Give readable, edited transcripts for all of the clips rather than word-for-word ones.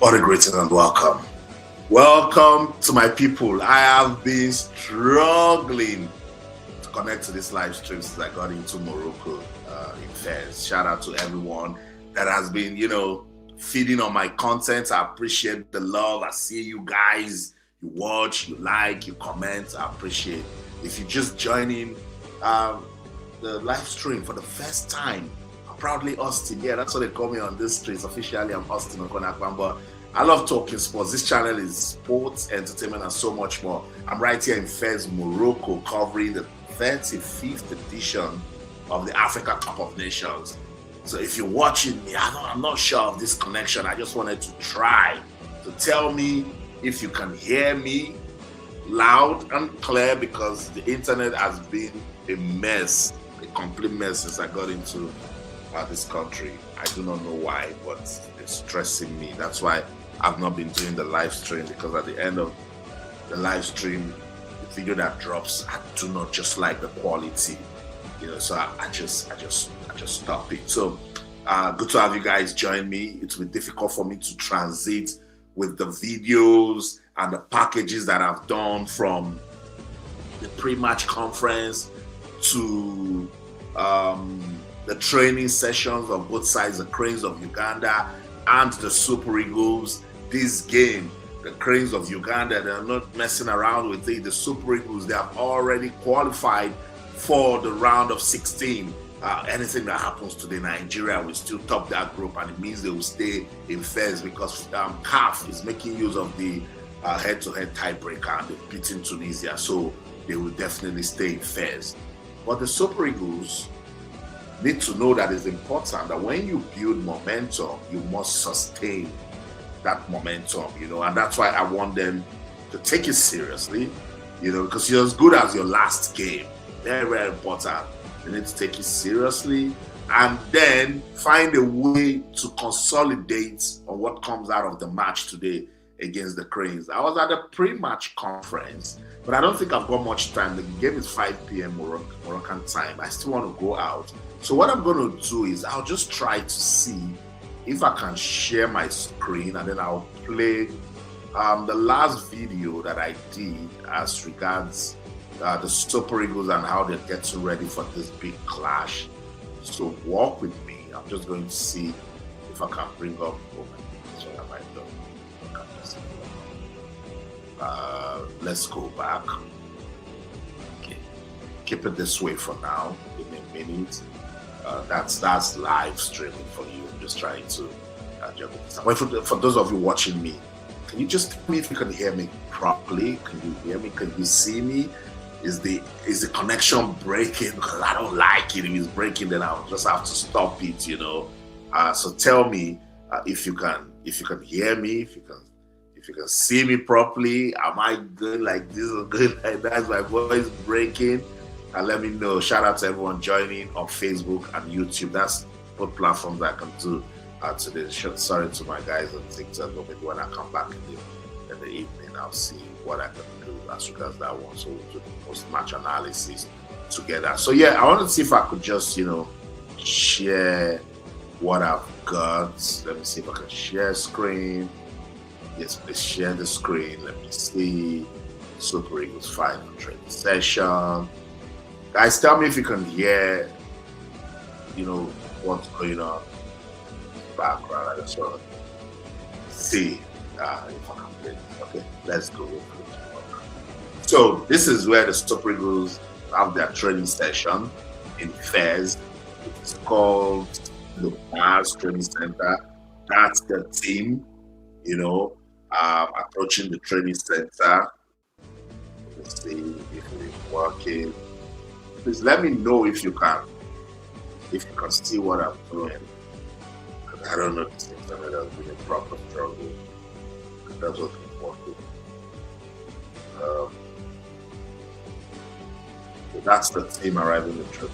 What a greeting and welcome. Welcome to my people. I have been struggling to connect to this live stream since I got into Morocco in Fez. Shout out to everyone that has been, feeding on my content. I appreciate the love. I see you guys. You watch, you like, you comment. I appreciate. If you're just joining the live stream for the first time, I'm proudly Austin. Yeah, that's what they call me on this streets. Officially, I'm Austin OKON-AKPAN, but I love talking sports. This channel is sports, entertainment, and so much more. I'm right here in Fez, Morocco, covering the 35th edition of the Africa Cup of Nations. So if you're watching me, I'm not sure of this connection. I just wanted to try to tell me if you can hear me loud and clear, because the internet has been a mess, a complete mess since I got into this country. I do not know why, but it's stressing me. That's why I've not been doing the live stream, because at the end of the live stream, the video that drops, I do not just like the quality, so I just stop it. So good to have you guys join me. It's been difficult for me to transit with the videos and the packages that I've done from the pre-match conference to the training sessions of both sides, the Cranes of Uganda and the Super Eagles. This game, the Cranes of Uganda, they're not messing around with it. The Super Eagles, they have already qualified for the round of 16. Anything that happens today, Nigeria will still top that group, and it means they will stay in Fez, because CAF is making use of the head-to-head tiebreaker, and they've beaten Tunisia, so they will definitely stay in Fez. But the Super Eagles need to know that it's important that when you build momentum, you must sustain that momentum, and that's why I want them to take it seriously, because you're as good as your last game. Very, very important. They need to take it seriously and then find a way to consolidate on what comes out of the match today against the Cranes. I was at a pre-match conference, but I don't think I've got much time. The game is 5 p.m. Moroccan time. I still want to go out. So what I'm going to do is I'll just try to see if I can share my screen, and then I'll play the last video that I did as regards the Super Eagles and how they're getting ready for this big clash. So walk with me. I'm just going to see if I can bring up. Let's go back. Okay, keep it this way for now. Give me a minute. That's live streaming for you. I'm just trying to juggle this. For those of you watching me, can you just tell me if you can hear me properly? Can you hear me? Can you see me? Is the connection breaking? Because I don't like it. If it's breaking, then I'll just have to stop it. So tell me if you can hear me, if you can see me properly. Am I good like this or good like that? Is my voice breaking? And let me know. Shout out to everyone joining on Facebook and YouTube. That's both platforms I can do today. Sorry to my guys on TikTok, but maybe when I come back in the evening, I'll see what I can do as regards that one. So we'll do the post-match analysis together. So yeah, I want to see if I could just, share what I've got. Let me see if I can share screen. Yes, please share the screen. Let me see. Super Eagles final training session. Guys, tell me if you can hear, what's going on in the background. I just want to see if I can play. Okay, let's go. So this is where the Super Eagles have their training session in Fez. It's called the Mars Training Center. That's the team, approaching the training center. Let's see if it's working. Please let me know if you can see what I'm doing. I don't know, this internet has been a proper struggle. That's what I'm working. So that's the team arriving in the trip.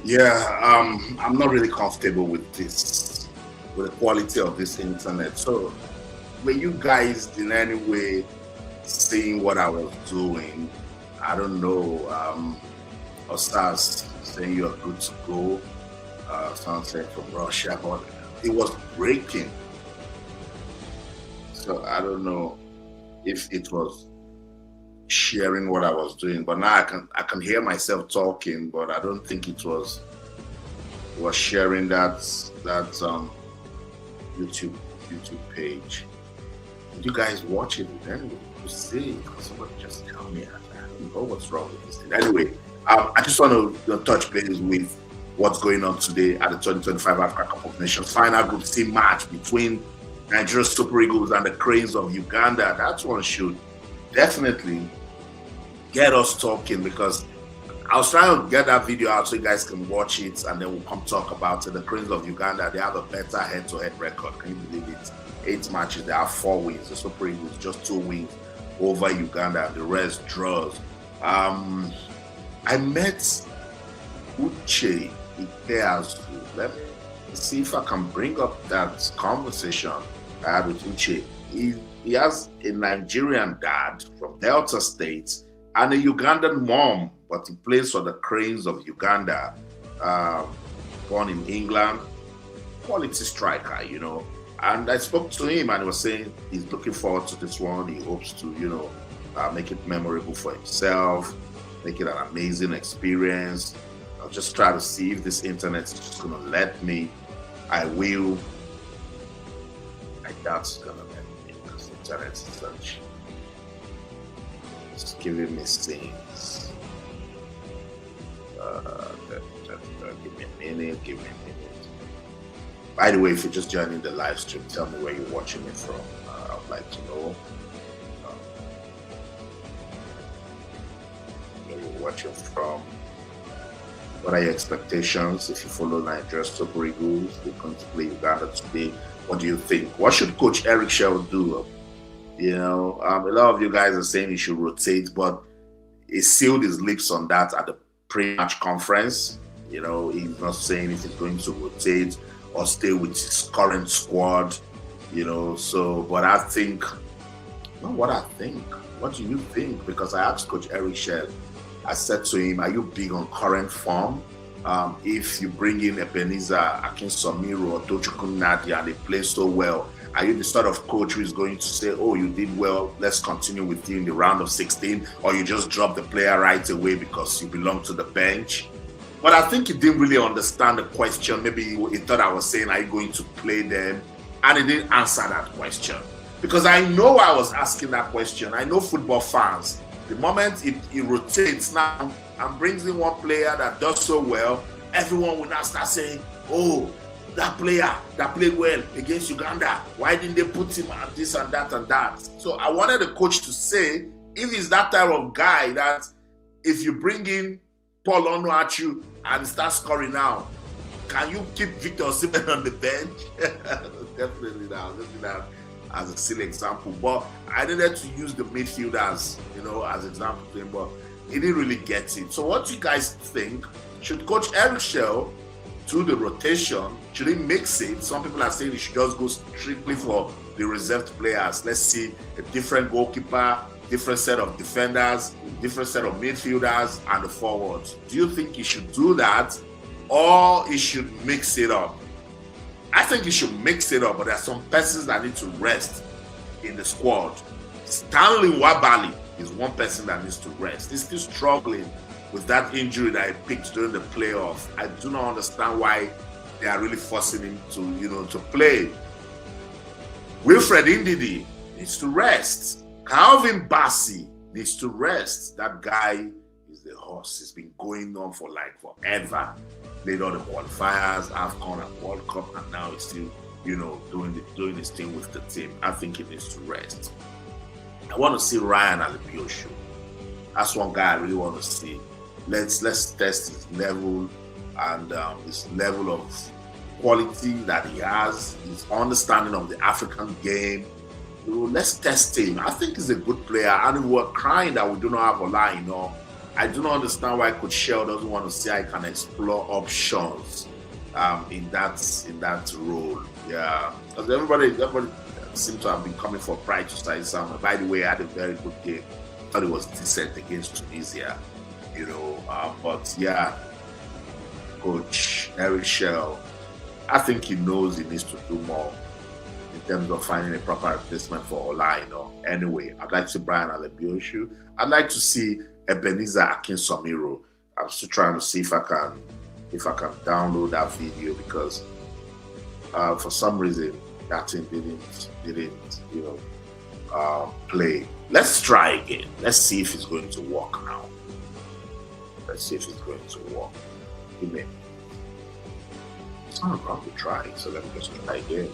Yeah, I'm not really comfortable with this, with the quality of this internet. So, were you guys in any way seeing what I was doing? I don't know. Ostars saying you're good to go. Someone said from Russia, but it was breaking. So I don't know if it was sharing what I was doing, but now I can hear myself talking, but I don't think it was sharing that YouTube YouTube page. Did you guys watch it anyway? You see, somebody just tell me. I don't know what's wrong with this thing. Anyway, I just want to touch base with what's going on today at the 2025 Africa Cup of Nations final Group C match between Nigeria Super Eagles and the Cranes of Uganda. That one should definitely get us talking, because I was trying to get that video out so you guys can watch it and then we'll come talk about it. The Cranes of Uganda, they have a better head-to-head record. Can you believe it? 8 matches, they have 4 wins. The Super Eagles just 2 wins over Uganda, the rest draws. I met Uche Ikeazu. Let me see if I can bring up that conversation I had with Uche. He has a Nigerian dad from Delta State and a Ugandan mom, but he plays for the Cranes of Uganda. Born in England, quality striker, And I spoke to him and he was saying he's looking forward to this one. He hopes to, make it memorable for himself, make it an amazing experience. I'll just try to see if this internet is just going to let me. I will. I doubt it's going to let me, because the internet is such. It's giving me things. Give me a minute. By the way, if you're just joining the live stream, tell me where you're watching it from. I'd like to know where you're watching from. What are your expectations if you follow Nigeria Super Eagles? They're going to play Uganda today. What do you think? What should Coach Eric Chelle do? A lot of you guys are saying he should rotate, but he sealed his lips on that at the pre-match conference. He's not saying if he's going to rotate or stay with his current squad. But I think, not what I think. What do you think? Because I asked Coach Eric Chelle, I said to him, are you big on current form? If you bring in Ebenezer Akinsomiru or Tochukwu Nadia and they play so well, are you the sort of coach who is going to say, oh, you did well, let's continue with you in the round of 16, or you just drop the player right away because you belong to the bench? But I think he didn't really understand the question. Maybe he thought I was saying, are you going to play them? And he didn't answer that question. Because I know I was asking that question. I know football fans. The moment he rotates now and brings in one player that does so well, everyone will now start saying, oh, that player that played well against Uganda, why didn't they put him at this and that and that? So I wanted the coach to say, if he's that type of guy that if you bring in Paul Onuachu and start scoring now, can you keep Victor Osimhen on the bench? Definitely now. As a silly example, but I needed to use the midfielders, as example to him, but he didn't really get it. So what do you guys think? Should Coach Eric Chelle do the rotation? Should he mix it? Some people are saying he should just go strictly for the reserved players. Let's see a different goalkeeper, different set of defenders, different set of midfielders, and the forwards. Do you think he should do that, or he should mix it up? I think he should mix it up, but there are some persons that need to rest in the squad. Stanley Wabali is one person that needs to rest. He's still struggling with that injury that he picked during the playoff. I do not understand why they are really forcing him to play. Wilfred Ndidi needs to rest. Calvin Bassey needs to rest. That guy is the horse. He's been going on for forever. Played all the qualifiers, AFCON and World Cup, and now he's still, doing his thing with the team. I think he needs to rest. I want to see Ryan Alibioshu. That's one guy I really want to see. Let's test his level and his level of quality that he has, his understanding of the African game. Let's test him. I think he's a good player, and we were crying that we do not have Ola, I do not understand why Coach Chelle doesn't want to see I can explore options in that role. Yeah, because everybody seems to have been coming for pride to start somewhere. By the way, I had a very good game. I thought it was decent against Tunisia, but yeah, Coach Eric Chelle, I think he knows he needs to do more in terms of finding a proper replacement for Olaino. Anyway, I'd like to see Brian Alebioshu. I'd like to see Ebenezer Akinsomiro. I'm still trying to see if I can download that video, because for some reason that thing didn't play. Let's try again. Let's see if it's going to work now. Let's see if it's going to work. Give me. It's not wrong to try, so let me just try again.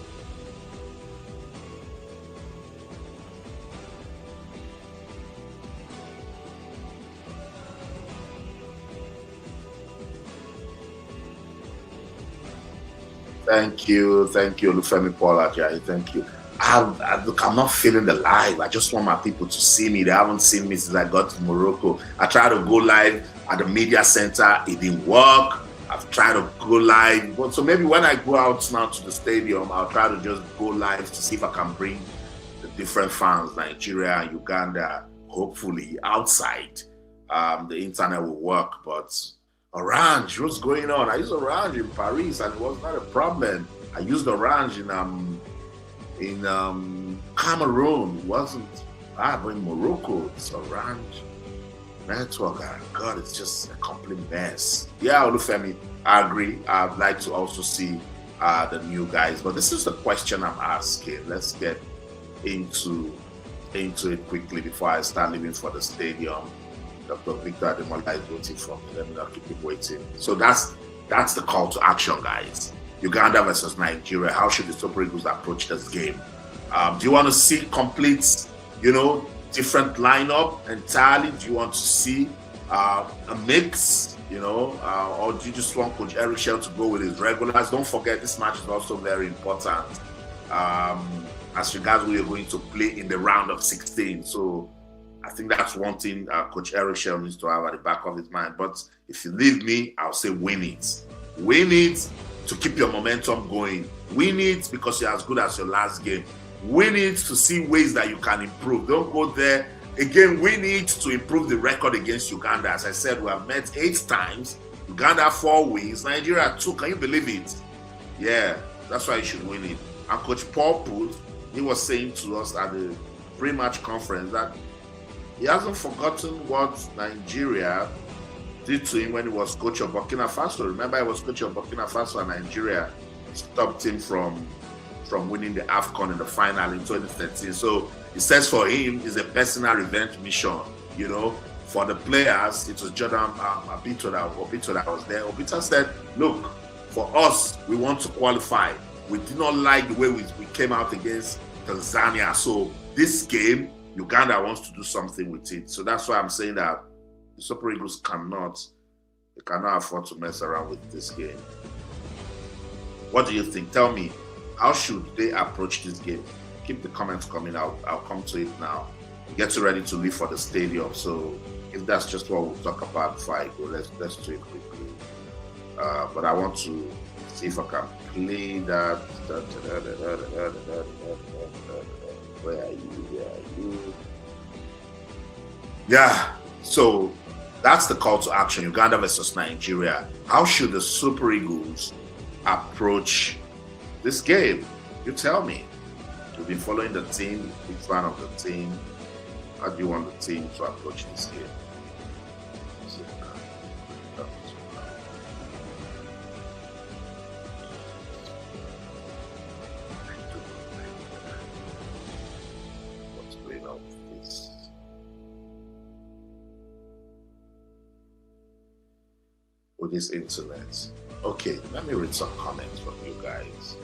Thank you, Olufemi Paul Ajayi. Thank you. Look, I'm not feeling the live. I just want my people to see me. They haven't seen me since I got to Morocco. I tried to go live at the media center. It didn't work. I've tried to go live. So maybe when I go out now to the stadium, I'll try to just go live to see if I can bring the different fans, Nigeria and Uganda, hopefully outside. The internet will work, but Orange, what's going on? I used Orange in Paris and it was not a problem. I used Orange in Cameroon. It wasn't bad, but in Morocco, it's Orange network. God, it's just a complete mess. Yeah, Olufemi, I agree. I'd like to also see the new guys, but this is the question I'm asking. Let's get into it quickly before I start leaving for the stadium. Dr. Victor Ademola is waiting for me. Let me not keep him waiting. So that's the call to action, guys. Uganda versus Nigeria. How should the Super Eagles approach this game? Do you want to see complete, different lineup entirely? Do you want to see a mix, or do you just want Coach Eric Chelle to go with his regulars? Don't forget, this match is also very important as regards who you're going to play in the round of 16. So I think that's one thing Coach Eric Chelle needs to have at the back of his mind. But if you leave me, I'll say win it. Win it to keep your momentum going. Win it because you're as good as your last game. Win it to see ways that you can improve. Don't go there. Again, win it to improve the record against Uganda. As I said, we have met 8 times. Uganda 4 wins. Nigeria 2. Can you believe it? Yeah, that's why you should win it. And Coach Paul Put, he was saying to us at the pre-match conference that he hasn't forgotten what Nigeria did to him when he was coach of Burkina Faso. Remember, he was coach of Burkina Faso, and Nigeria stopped him from winning the AFCON in the final in 2013. So he says for him, it's a personal revenge mission. For the players, it was Jordan Obito that was there. Obito said, look, for us, we want to qualify. We did not like the way we came out against Tanzania. So this game, Uganda wants to do something with it. So that's why I'm saying that the Super Eagles cannot afford to mess around with this game. What do you think? Tell me, how should they approach this game? Keep the comments coming. I'll come to it now. Get ready to leave for the stadium. So if that's just what we'll talk about before I go, let's do it quickly. But I want to see if I can play that. Where are you? Yeah, so that's the call to action. Uganda versus Nigeria. How should the Super Eagles approach this game? You tell me. You've been following the team, big fan of the team. How do you want the team to approach this game? With this internet. Okay, let me read some comments from you guys.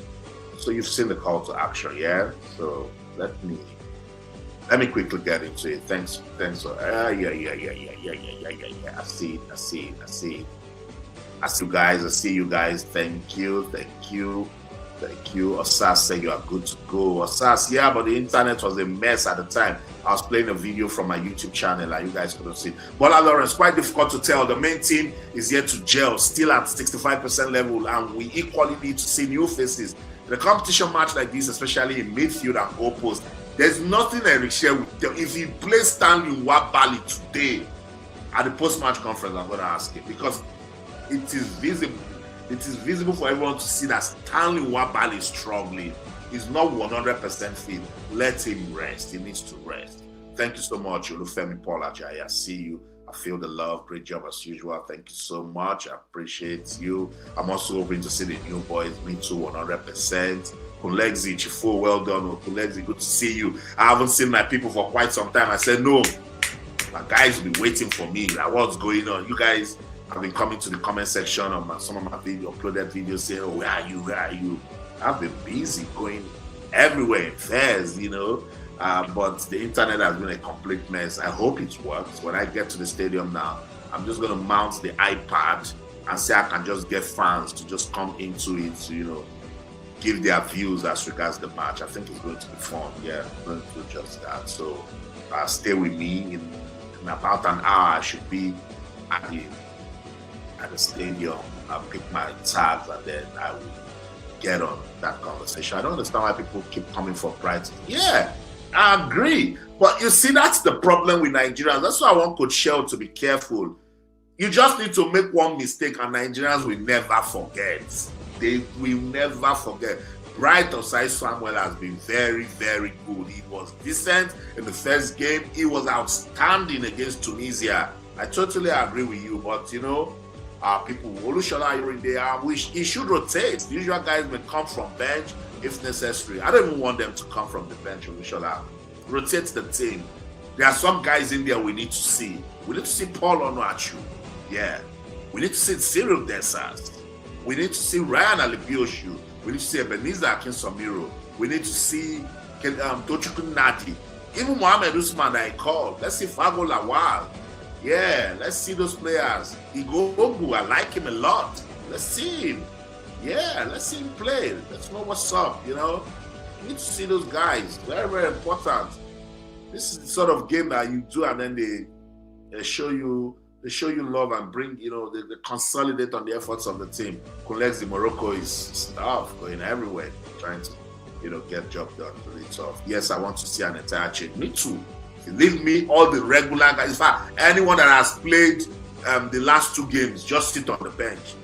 So you've seen the call to action, yeah? So let me quickly get into it. Thanks. Yeah. I see you guys. Thank you. Thank you. Osas said you are good to go. Osas, yeah, but the internet was a mess at the time. I was playing a video from my YouTube channel and you guys couldn't see. Bola Lawrence, quite difficult to tell. The main team is yet to gel, still at 65% level, and we equally need to see new faces. In a competition match like this, especially in midfield and goal post, there's nothing Eric Chelle will tell. If he plays Stanley Nwabali today at the post-match conference, I'm going to ask him, because it is visible. It is visible for everyone to see that Stanley Nwabali is struggling. He's not 100% fit. Let him rest. He needs to rest. Thank you so much, Olufemi Paul Ajayi. I see you. I feel the love. Great job as usual. Thank you so much. I appreciate you. I'm also hoping to see the new boys. Me too, 100%. Kulexi Chifo, well done. Kulexi, good to see you. I haven't seen my people for quite some time. I said, no, my guys will be waiting for me. Like, what's going on? You guys have been coming to the comment section of some of my uploaded videos saying, oh, where are you? Where are you? I've been busy going everywhere in fairs, you know. But the internet has been a complete mess. I hope it works. When I get to the stadium now, I'm just going to mount the iPad and say I can just get fans to just come into it to, you know, give their views as regards the match. I think it's going to be fun. Yeah, I'm going to do just that. So stay with me. In about an hour, I should be at the stadium. I'll pick my tags and then I will get on that conversation. I don't understand why people keep coming for Brighton. Yeah, I agree. But you see, that's the problem with Nigerians. That's why I want Coach Chelle to be careful. You just need to make one mistake and Nigerians will never forget. They will never forget. Bright Osai Samuel has been very, very good. He was decent in the first game. He was outstanding against Tunisia. I totally agree with you, but you know, people, Olushola Irinde, he should rotate. The usual guys may come from bench if necessary. I don't even want them to come from the bench, Olushola. Rotate the team. There are some guys in there we need to see. We need to see Paul Onuachu. Yeah. We need to see Cyril Desas. We need to see Ryan Alibioshu. We need to see Ebenezer Akinsamiro. We need to see Tochukwu Nadi. Even Mohamed Usman I called. Let's see Fago Lawal. Yeah, let's see those players. Igobu, I like him a lot. Let's see him. Yeah, let's see him play. Let's know what's up, you know. We need to see those guys. Very, very important. This is the sort of game that you do and then they show you love and bring, you know, they consolidate on the efforts of the team. Kulexi Morocco is tough, going everywhere, trying to, you know, get job done. Really tough. Yes, I want to see an entire change. Me too. If you leave me, all the regular guys, in fact, anyone that has played the last two games, just sit on the bench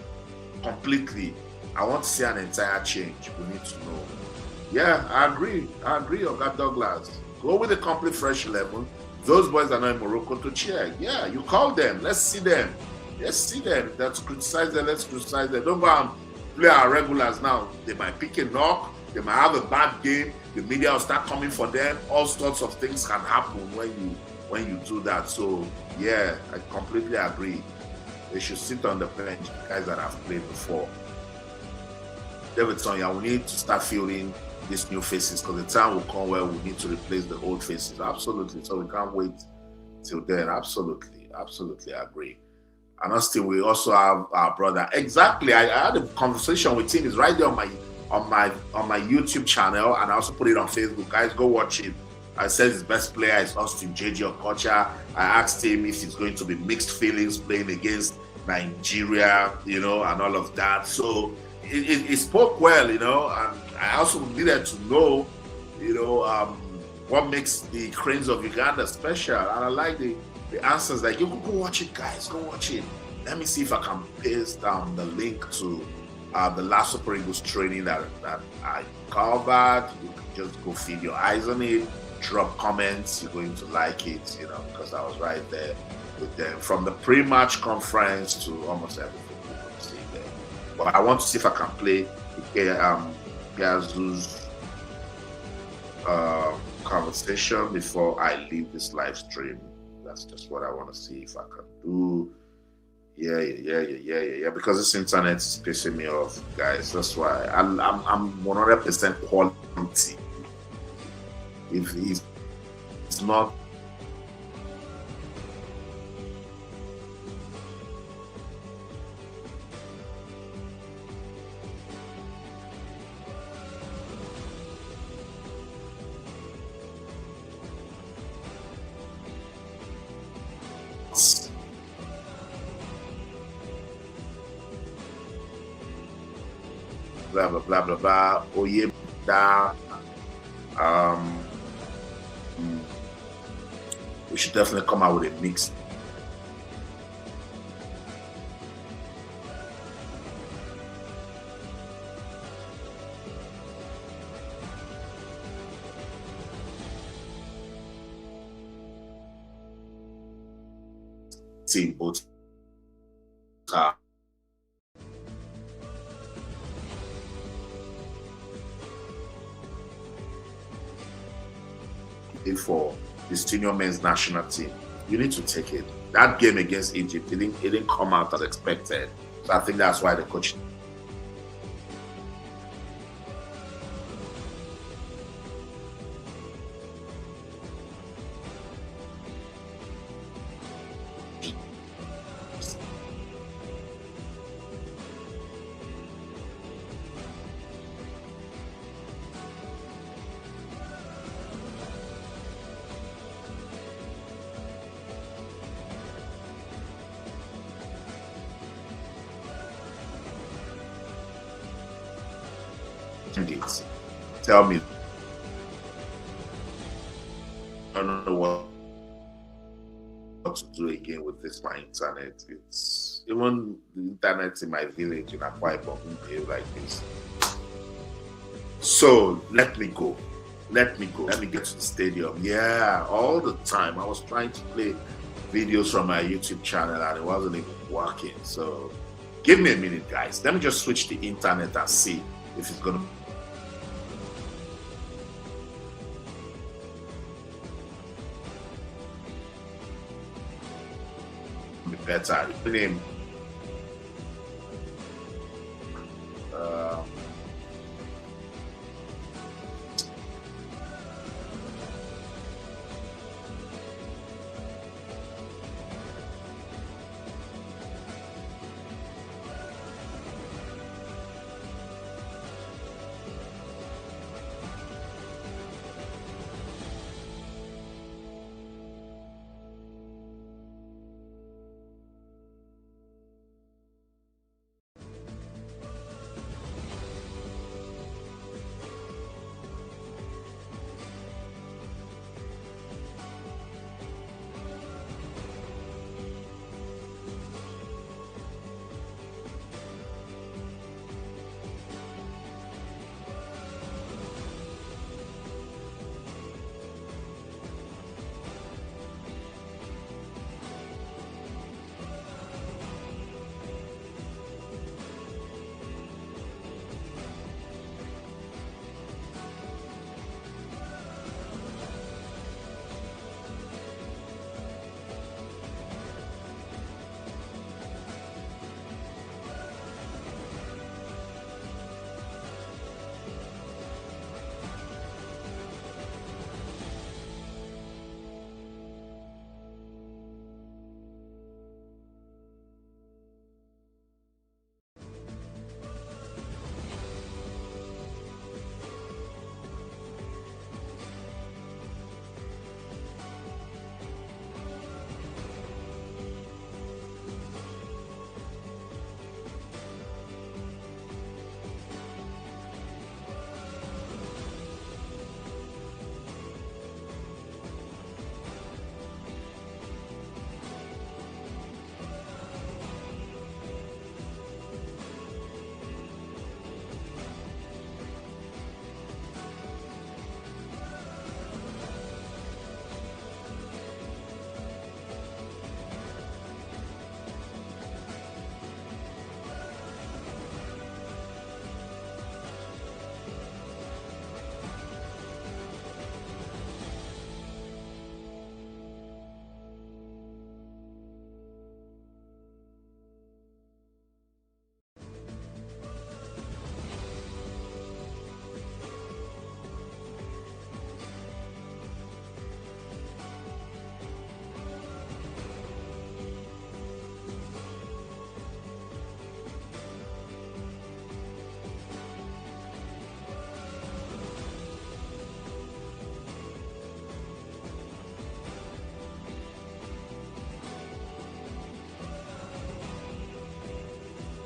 completely. I want to see an entire change. We need to know. Yeah, I agree, Oga Douglas. Go with a complete fresh 11. Those boys are not in Morocco to cheer. Yeah, you call them. Let's see them. Let's see them. Let's criticize them. Let's criticize them. Don't go and play our regulars now. They might pick a knock. They might have a bad game. The media will start coming for them. All sorts of things can happen when you do that. So, yeah, I completely agree. They should sit on the bench, guys that have played before. David Sonia, we need to start fielding these new faces because the time will come where we need to replace the old faces. Absolutely. So we can't wait till then. Absolutely. Absolutely agree. And Austin, we also have our brother. Exactly. I had a conversation with him. It's right there on my YouTube channel, and I also put it on Facebook. Guys, go watch it. I said his best player is Austin JJ Okocha. I asked him if he's going to be mixed feelings playing against Nigeria, you know, and all of that. So he spoke well, you know, and I also needed to know, you know, what makes the Cranes of Uganda special. And I like the answers. Like, you go watch it, guys. Go watch it. Let me see if I can paste down the link to the last Super Eagles training that I covered. You can just go feed your eyes on it. Drop comments. You're going to like it, you know, because I was right there with them from the pre-match conference to almost everything. But I want to see if I can play Piazu's conversation before I leave this live stream. That's just what I want to see if I can do. Yeah. Because this internet is pissing me off, guys. That's why I'm 100% quality. If it's not. Blah blah blah blah blah. Oye da. We should definitely come out with a mix. Team both for the senior men's national team. You need to take it. That game against Egypt, it didn't come out as expected. So I think that's why the coach it. Tell me. I don't know what to do again with this my internet. It's even the internet in my village in Akwa Ibom behave like this. So let me go. Let me go. Let me get to the stadium. Yeah, all the time. I was trying to play videos from my YouTube channel and it wasn't even working. So give me a minute, guys. Let me just switch the internet and see if it's gonna be better. Name.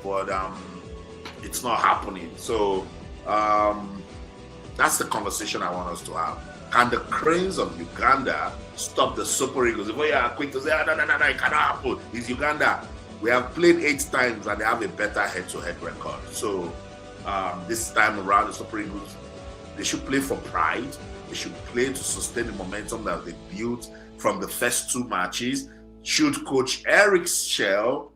but it's not happening. So that's the conversation I want us to have. Can the Cranes of Uganda stop the Super Eagles? If we are quick to say, no, it cannot happen. It's Uganda. We have played 8 times and they have a better head-to-head record. So this time around, the Super Eagles, they should play for pride. They should play to sustain the momentum that they built from the first 2 matches. Should Coach Eric Chelle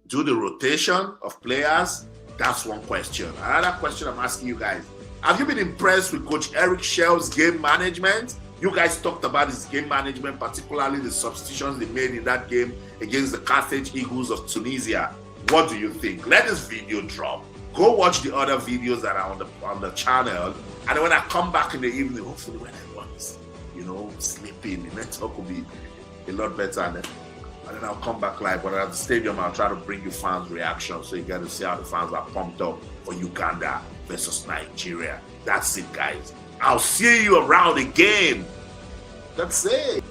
do the rotation of players? That's one question. Another question I'm asking you guys. Have you been impressed with Coach Eric Chelle's game management? You guys talked about his game management, particularly the substitutions they made in that game against the Carthage Eagles of Tunisia. What do you think? Let this video drop. Go watch the other videos that are on the channel. And when I come back in the evening, hopefully when everyone's, sleeping, the network will be a lot better. And then I'll come back live. When I'm at the stadium, I'll try to bring you fans' reactions so you get to see how the fans are pumped up for Uganda versus Nigeria. That's it, guys. I'll see you around again. That's it.